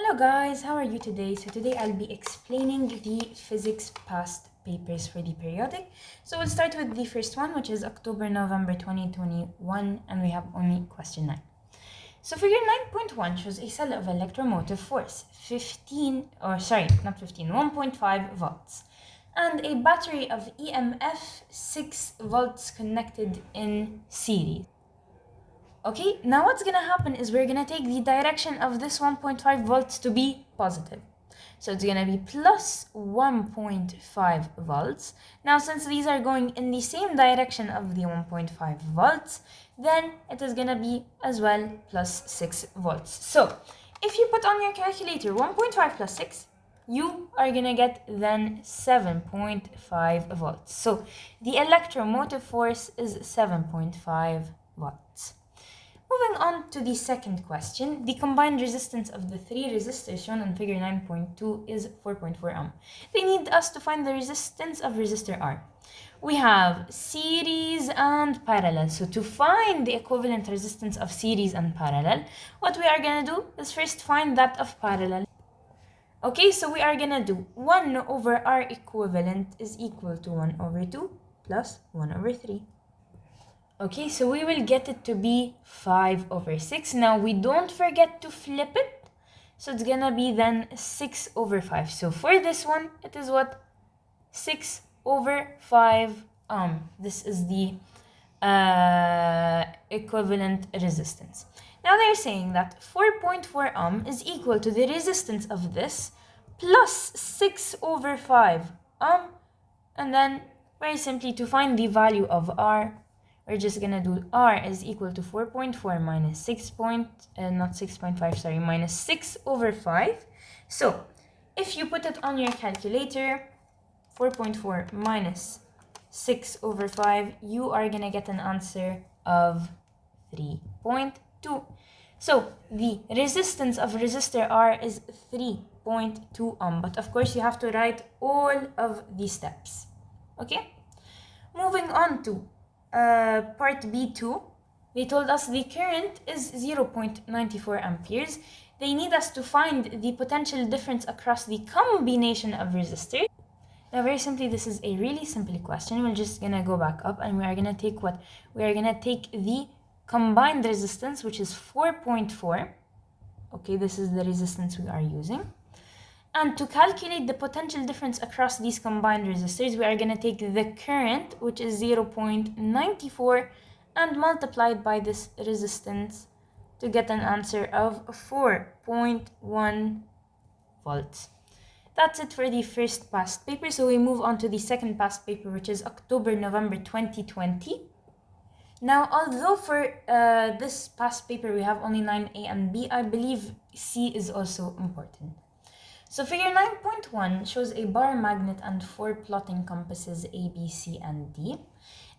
Hello guys, how are you today? So today I'll be explaining the physics past papers for the periodic. So we'll start with the first one, which is October-November 2021, and we have only question 9. So figure 9.1 shows a cell of electromotive force 1.5 volts and a battery of EMF 6 volts connected in series. Okay, now what's gonna happen is we're gonna take the direction of this 1.5 volts to be positive. So it's gonna be plus 1.5 volts. Now, since these are going in the same direction of the 1.5 volts, then it is gonna be as well plus 6 volts. So if you put on your calculator 1.5 plus 6, you are gonna get then 7.5 volts. So the electromotive force is 7.5 volts. Moving on to the second question, the combined resistance of the three resistors shown in figure 9.2 is 4.4 ohm. They need us to find the resistance of resistor R. We have series and parallel. So to find the equivalent resistance of series and parallel, what we are going to do is first find that of parallel. Okay, so we are going to do 1 over R equivalent is equal to 1 over 2 plus 1 over 3. Okay, so we will get it to be 5 over 6. Now we don't forget to flip it. So it's gonna be then 6 over 5. So for this one, it is what? 6 over 5 ohm. This is the equivalent resistance. Now they're saying that 4.4 ohm is equal to the resistance of this plus 6 over 5 ohm. And then very simply to find the value of R, we're just gonna do R is equal to 4.4 minus 6.5, minus 6 over 5. So if you put it on your calculator, 4.4 minus 6 over 5, you are gonna get an answer of 3.2. So the resistance of resistor R is 3.2 ohm, but of course you have to write all of the steps. Okay, moving on to part B2, they told us the current is 0.94 amperes. They need us to find the potential difference across the combination of resistors. Now, very simply, this is a really simple question. We're just gonna go back up and we are gonna take what? We are gonna take the combined resistance, which is 4.4. Okay, this is the resistance we are using. And to calculate the potential difference across these combined resistors, we are going to take the current, which is 0.94, and multiply it by this resistance to get an answer of 4.1 volts. That's it for the first past paper. So we move on to the second past paper, which is October-November 2020. Now, although for this past paper we have only 9A and B, I believe C is also important. So figure 9.1 shows a bar magnet and 4 plotting compasses A, B, C, and D.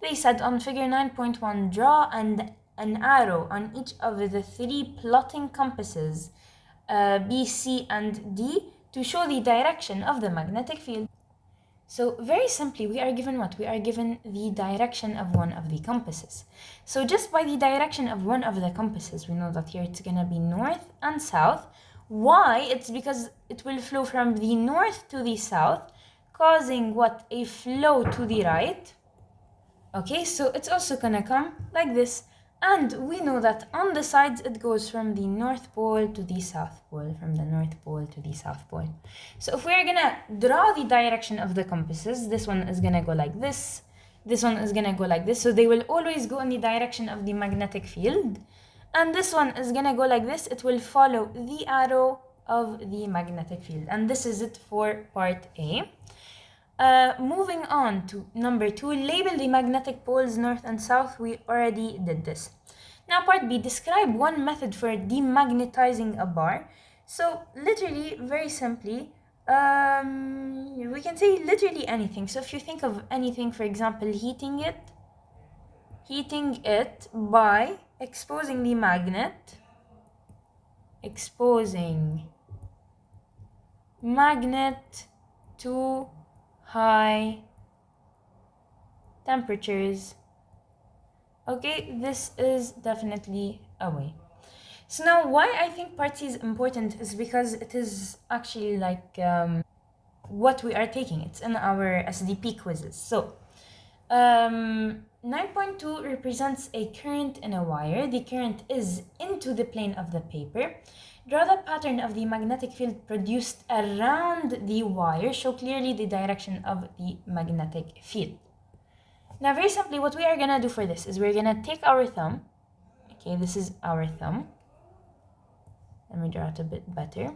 They said on figure 9.1, draw an arrow on each of the 3 plotting compasses B, C, and D to show the direction of the magnetic field. So very simply, we are given what? We are given the direction of one of the compasses. So just by the direction of one of the compasses, we know that here it's going to be north and south. Why? It's because it will flow from the north to the south, causing what? A flow to the right. Okay, so it's also gonna come like this. And we know that on the sides, it goes from the North Pole to the South Pole, from the North Pole to the South Pole. So if we're gonna draw the direction of the compasses, this one is gonna go like this. This one is gonna go like this. So they will always go in the direction of the magnetic field. And this one is gonna go like this. It will follow the arrow of the magnetic field. And this is it for part A. Moving on to number 2, label the magnetic poles north and south. We already did this. Now part B, describe one method for demagnetizing a bar. So literally, very simply, we can say literally anything. So if you think of anything, for example, heating it by exposing the magnet to high temperatures. Okay, this is definitely a way. So now why I think part C is important is because it is actually like what we are taking. It's in our SDP quizzes. So 9.2 represents a current in a wire. The current is into the plane of the paper. Draw the pattern of the magnetic field produced around the wire. Show clearly the direction of the magnetic field. Now, very simply, what we are gonna do for this is we're gonna take our thumb. Okay, this is our thumb. Let me draw it a bit better.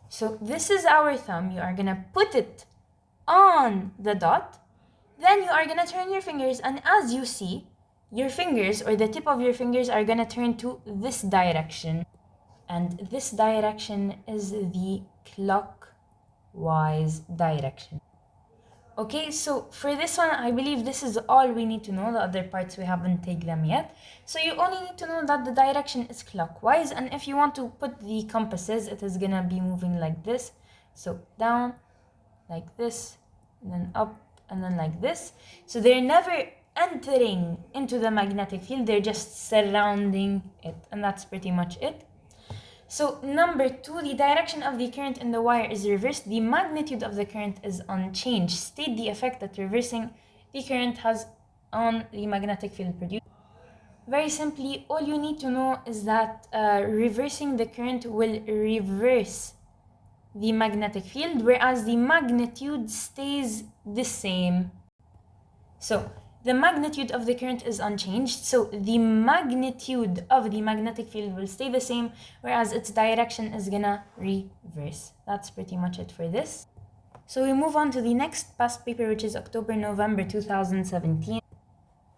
So this is our thumb. You are gonna put it on the dot. Then you are gonna turn your fingers, and as you see, your fingers or the tip of your fingers are gonna turn to this direction. And this direction is the clockwise direction. Okay, so for this one, I believe this is all we need to know. The other parts, we haven't taken them yet. So you only need to know that the direction is clockwise. And if you want to put the compasses, it is gonna be moving like this. So down, like this, and then up, and then like this. So they're never entering into the magnetic field, they're just surrounding it, and that's pretty much it. So number 2, the direction of the current in the wire is reversed. The magnitude of the current is unchanged. State the effect that reversing the current has on the magnetic field produced. Very simply, all you need to know is that reversing the current will reverse the magnetic field, whereas the magnitude stays the same. So the magnitude of the current is unchanged, so the magnitude of the magnetic field will stay the same, whereas its direction is gonna reverse. That's pretty much it for this. So we move on to the next past paper, which is October-November 2017.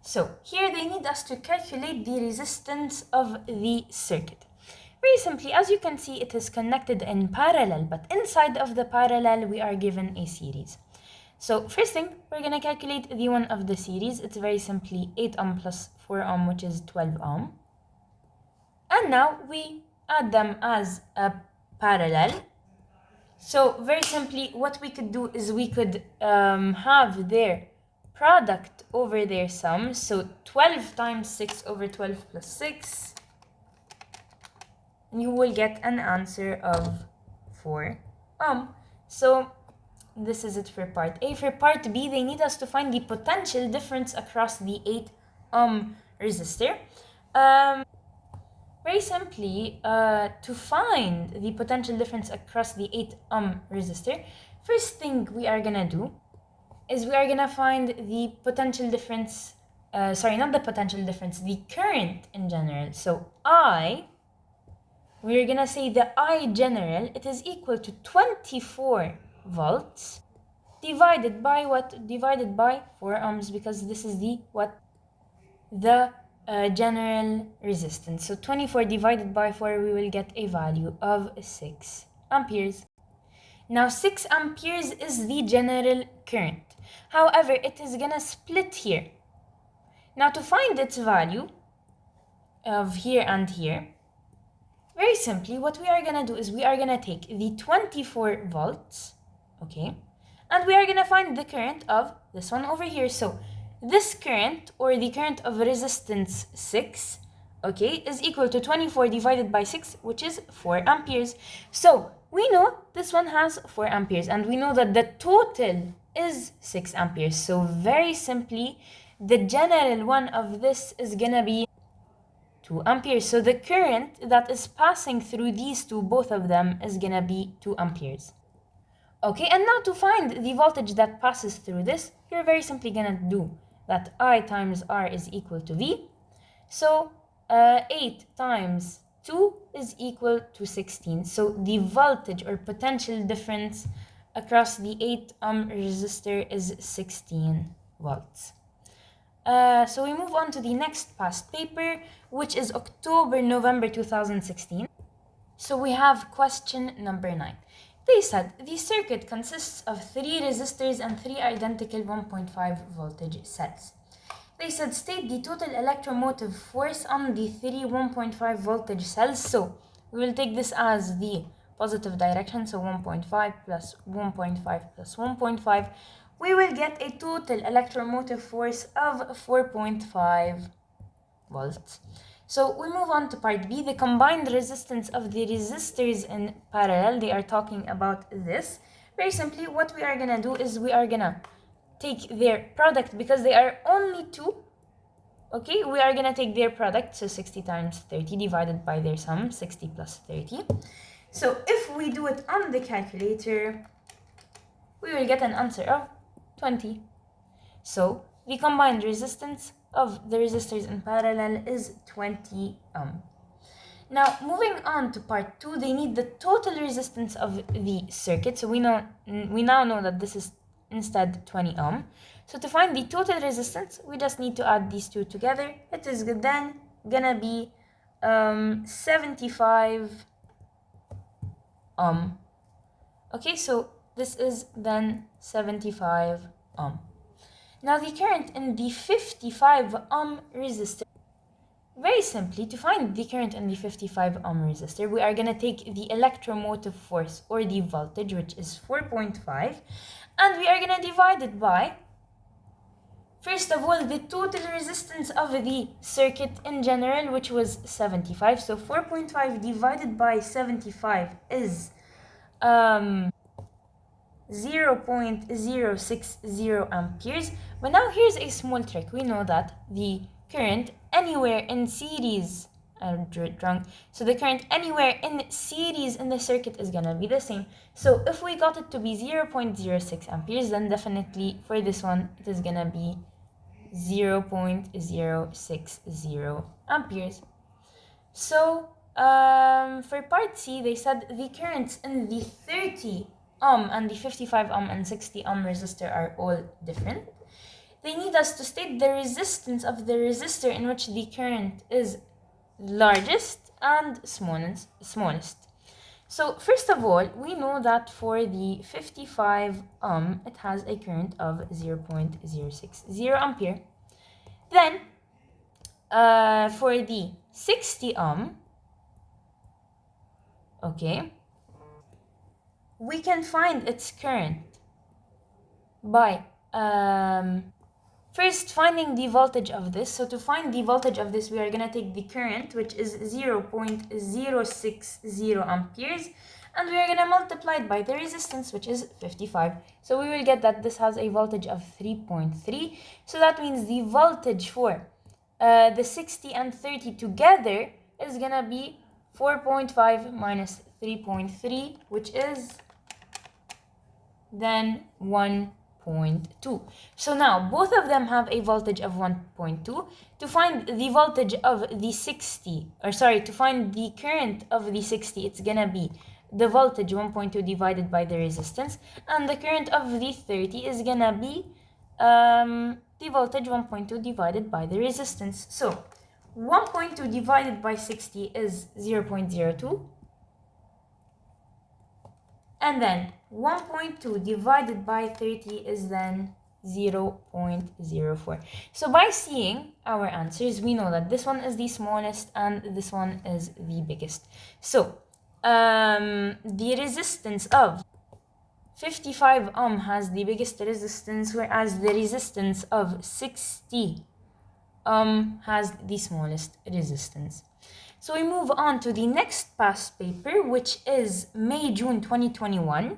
So here they need us to calculate the resistance of the circuit. Very simply, as you can see, it is connected in parallel, but inside of the parallel, we are given a series. So first thing, we're gonna calculate the one of the series. It's very simply 8 ohm plus 4 ohm, which is 12 ohm. And now we add them as a parallel. So very simply, what we could do is we could have their product over their sum. So 12 times 6 over 12 plus 6. And you will get an answer of 4 ohm. So this is it for part A. For part B, they need us to find the potential difference across the 8 ohm resistor. Very simply, to find the potential difference across the 8 ohm resistor, first thing we are gonna do is we are gonna find the potential difference, not the potential difference, the current in general. So we're gonna say the I general, it is equal to 24 volts divided by what? Divided by 4 ohms, because this is the general resistance. So 24 divided by 4, we will get a value of 6 amperes. Now 6 amperes is the general current. However, it is gonna split here. Now to find its value of here and here, very simply, what we are gonna do is we are gonna take the 24 volts, okay, and we are gonna find the current of this one over here. So this current, or the current of resistance 6, okay, is equal to 24 divided by 6, which is 4 amperes. So we know this one has 4 amperes, and we know that the total is 6 amperes. So very simply, the general one of this is gonna be 2 amperes. So the current that is passing through these two, both of them, is gonna be 2 amperes. Okay, and now to find the voltage that passes through this, you're very simply gonna do that I times R is equal to V. So 8 times 2 is equal to 16. So the voltage or potential difference across the 8 ohm resistor is 16 volts. So we move on to the next past paper, which is October-November 2016. So we have question number 9. They said the circuit consists of 3 resistors and 3 identical 1.5 voltage cells. They said state the total electromotive force on the 3 1.5 voltage cells. So we will take this as the positive direction, so 1.5 plus 1.5 plus 1.5. We will get a total electromotive force of 4.5 volts. So we move on to part B, the combined resistance of the resistors in parallel. They are talking about this. Very simply, what we are gonna do is we are gonna take their product, because they are only two. Okay, we are gonna take their product, so 60 times 30 divided by their sum, 60 plus 30. So if we do it on the calculator, we will get an answer of 20. So the combined resistance of the resistors in parallel is 20 ohm. Now moving on to part 2, they need the total resistance of the circuit. So we now know that this is instead 20 ohm. So to find the total resistance, we just need to add these two together. It is then gonna be 75 ohm. Okay, so this is then 75 ohm. Now the current in the 55 ohm resistor, very simply, to find the current in the 55 ohm resistor, we are going to take the electromotive force, or the voltage, which is 4.5, and we are going to divide it by, first of all, the total resistance of the circuit in general, which was 75. So 4.5 divided by 75 is 0.060 amperes. But now here's a small trick. We know that the current anywhere in series, so the current anywhere in series in the circuit is gonna be the same. So if we got it to be 0.06 amperes, then definitely for this one it is gonna be 0.060 amperes. So for part C, they said the currents in the 30 ohm and the 55 ohm and 60 ohm resistor are all different. They need us to state the resistance of the resistor in which the current is largest and smallest. So first of all, we know that for the 55 ohm, it has a current of 0.060 ampere. Then for the 60 ohm, okay, we can find its current by first finding the voltage of this. So to find the voltage of this, we are going to take the current, which is 0.060 amperes, and we are going to multiply it by the resistance, which is 55. So we will get that this has a voltage of 3.3. So that means the voltage for the 60 and 30 together is going to be 4.5 minus 3.3, which is then 1.2. So now both of them have a voltage of 1.2. To find the voltage of the 60, to find the current of the 60, it's gonna be the voltage 1.2 divided by the resistance, and the current of the 30 is gonna be the voltage 1.2 divided by the resistance. So 1.2 divided by 60 is 0.02. And then 1.2 divided by 30 is then 0.04. So by seeing our answers, we know that this one is the smallest and this one is the biggest. So the resistance of 55 ohm has the biggest resistance, whereas the resistance of 60 ohm has the smallest resistance. So we move on to the next past paper, which is May-June 2021.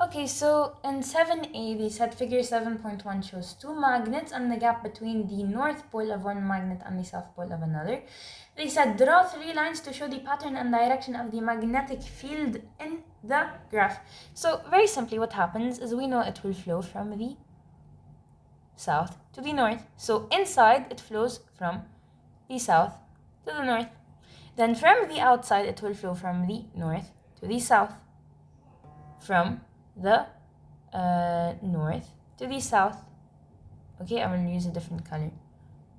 Okay, so in 7a, they said figure 7.1 shows two magnets and the gap between the north pole of one magnet and the south pole of another. They said draw three lines to show the pattern and direction of the magnetic field in the graph. So very simply what happens is we know it will flow from the south to the north. So inside it flows from the south to the north. Then from the outside it will flow from the north to the south. From the north to the south. Okay, I'm going to use a different color.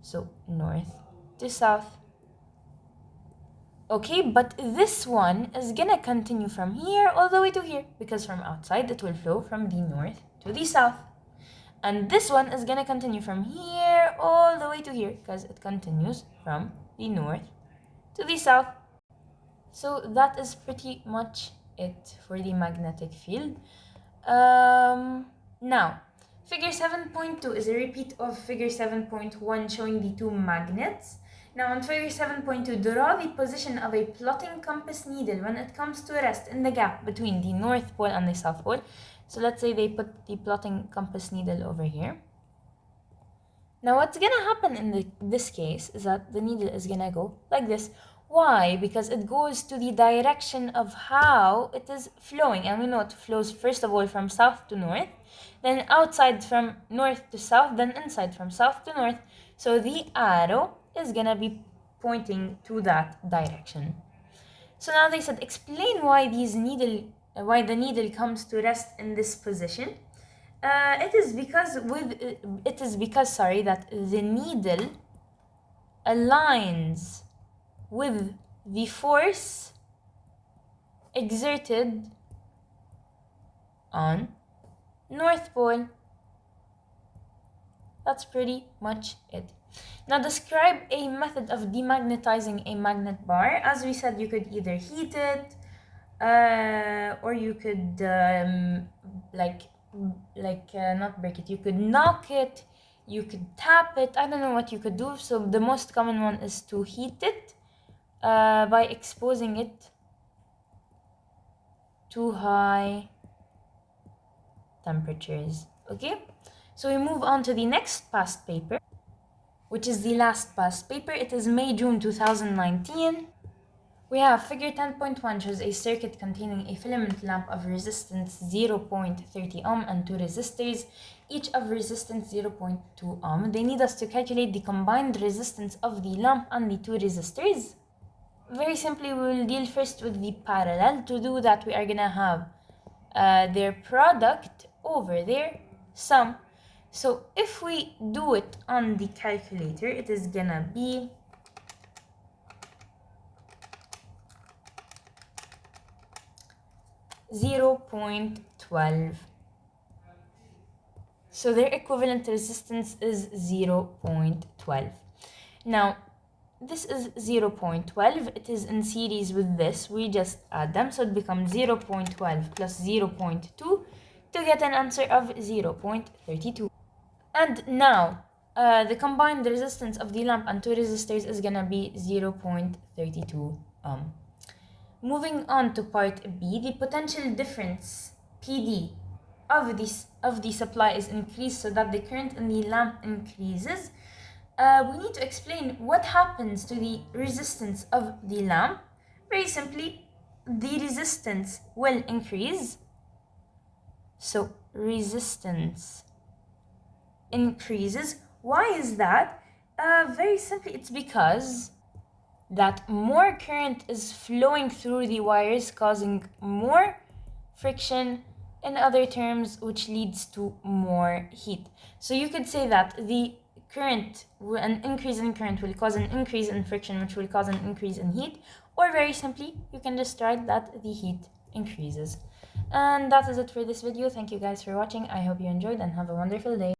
So north to south. Okay, but this one is going to continue from here all the way to here, because from outside it will flow from the north to the south. And this one is going to continue from here all the way to here, because it continues from the north to the south. So that is pretty much it for the magnetic field. Now, figure 7.2 is a repeat of figure 7.1 showing the two magnets. Now on figure 7.2, draw the position of a plotting compass needle when it comes to rest in the gap between the North Pole and the South Pole. So let's say they put the plotting compass needle over here. Now what's gonna happen in this case is that the needle is gonna go like this. Why? Because it goes to the direction of how it is flowing, and we know it flows first of all from south to north, then outside from north to south, then inside from south to north. So the arrow is gonna be pointing to that direction. So now they said explain why the needle comes to rest in this position. It is because that the needle aligns with the force exerted on North Pole. That's pretty much it. Now describe a method of demagnetizing a magnet bar. As we said, you could either heat it, or you could not break it. You could knock it, you could tap it. I don't know what you could do. So the most common one is to heat it by exposing it to high temperatures. Okay, so we move on to the next past paper, which is the last past paper. It is May-June 2019. We have figure 10.1 shows a circuit containing a filament lamp of resistance 0.30 ohm and two resistors, each of resistance 0.2 ohm. They need us to calculate the combined resistance of the lamp and the two resistors. Very simply, we will deal first with the parallel. To do that, we are gonna have their product over their sum. So if we do it on the calculator, it is gonna be 0.12. So their equivalent resistance is 0.12. Now, this is 0.12. It is in series with this. We just add them. So it becomes 0.12 plus 0.2 to get an answer of 0.32. And now, the combined resistance of the lamp and two resistors is gonna be 0.32 ohm. Moving on to part B, the potential difference PD of the supply is increased so that the current in the lamp increases. We need to explain what happens to the resistance of the lamp. Very simply, the resistance will increase. So resistance increases. Why is that? Very simply, it's because that more current is flowing through the wires, causing more friction, in other terms, which leads to more heat. So you could say that the current, an increase in current will cause an increase in friction, which will cause an increase in heat, or very simply, you can just write that the heat increases. And that is it for this video. Thank you guys for watching. I hope you enjoyed and have a wonderful day.